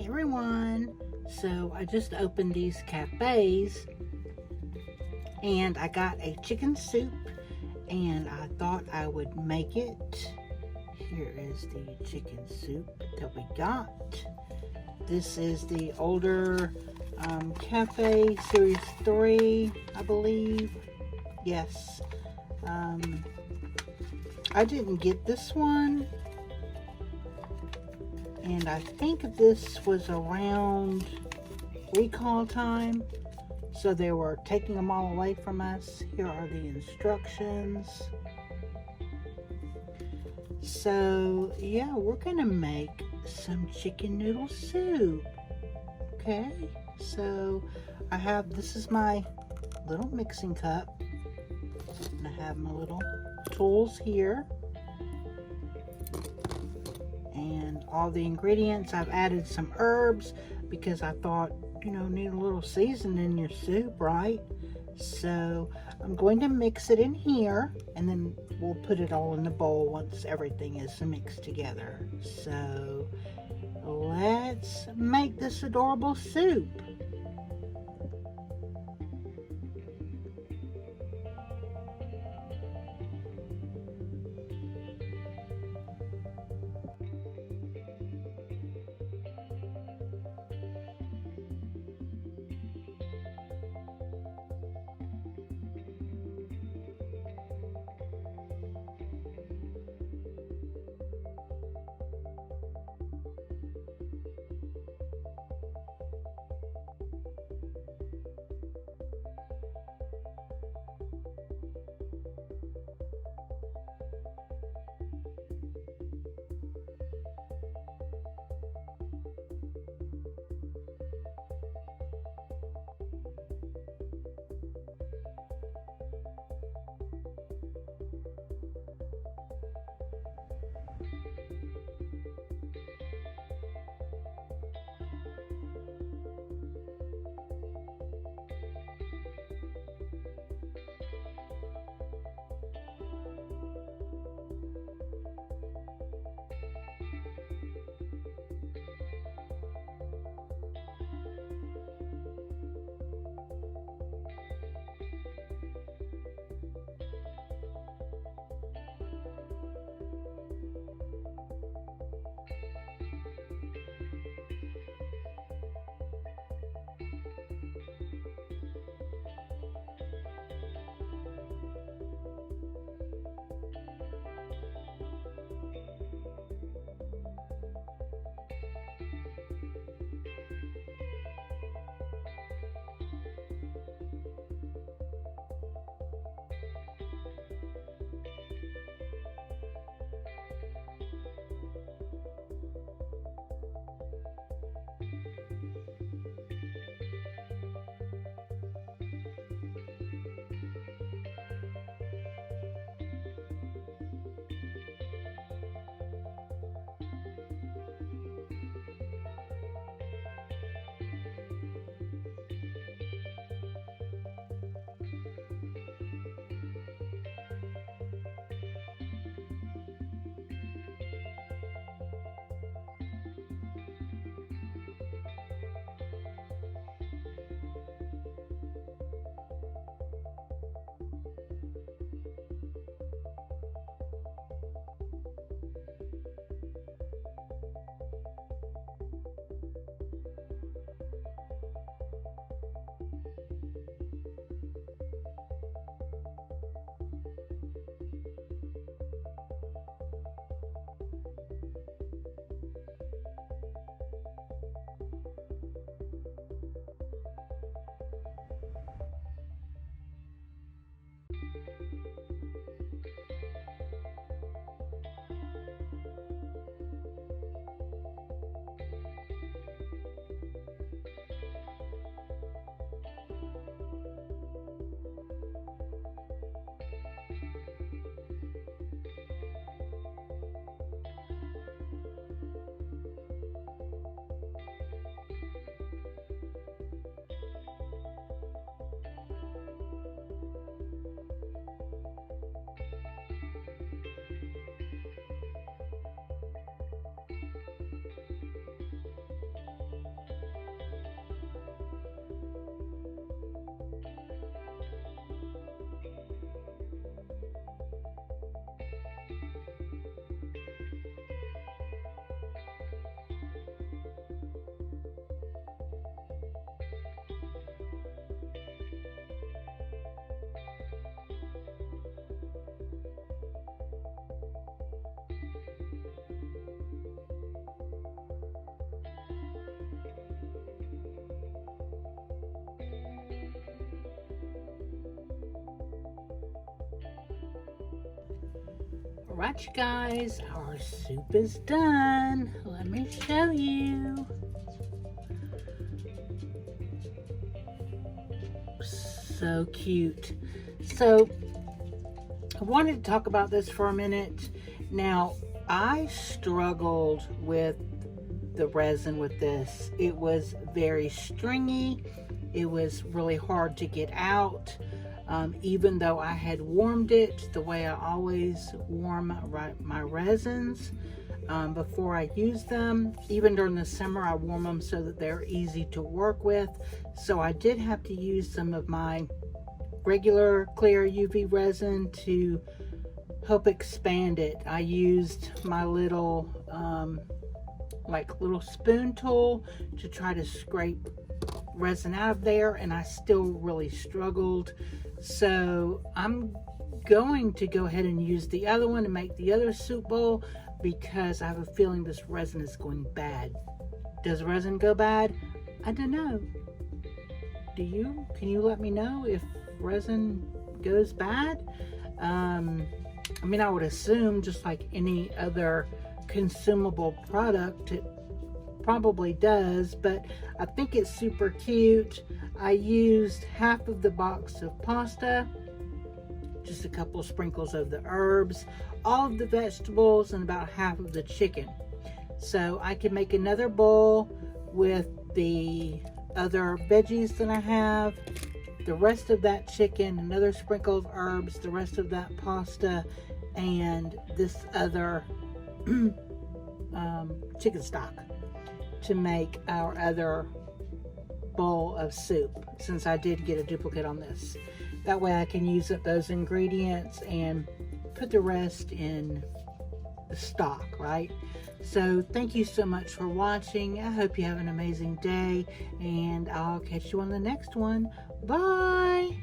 everyone. So I just opened these cafes and I got a chicken soup and I thought I would make it. Here is the chicken soup that we got. This is the older cafe series 3, I believe. Yes. I didn't get this one. And I think this was around recall time. So they were taking them all away from us. Here are the instructions. So yeah, we're gonna make some chicken noodle soup. Okay, so this is my little mixing cup. And I have my little tools here. And all the ingredients. I've added some herbs because I thought, need a little seasoning in your soup, right? So I'm going to mix it in here and then we'll put it all in the bowl once everything is mixed together. So let's make this adorable soup. Alright, you guys, our soup is done. Let me show you. So cute. So I wanted to talk about this for a minute. Now, I struggled with the resin with this. It was very stringy. It was really hard to get out. Even though I had warmed it the way I always warm my resins before I use them. Even during the summer, I warm them so that they're easy to work with. So I did have to use some of my regular clear UV resin to help expand it. I used my little little spoon tool to try to scrape resin out of there, and I still really struggled. So I'm going to go ahead and use the other one to make the other soup bowl, because I have a feeling this resin is going bad. Does resin go bad? I don't know. Do you? Can you let me know if resin goes bad? I mean, I would assume just like any other consumable product, it probably does, but I think it's super cute. I used half of the box of pasta, just a couple sprinkles of the herbs, all of the vegetables, and about half of the chicken. So I can make another bowl with the other veggies that I have, the rest of that chicken, another sprinkle of herbs, the rest of that pasta, and this other chicken stock to make our other bowl of soup, since I did get a duplicate on this. That way I can use up those ingredients and put the rest in the stock, right? So thank you so much for watching. I hope you have an amazing day, and I'll catch you on the next one. Bye!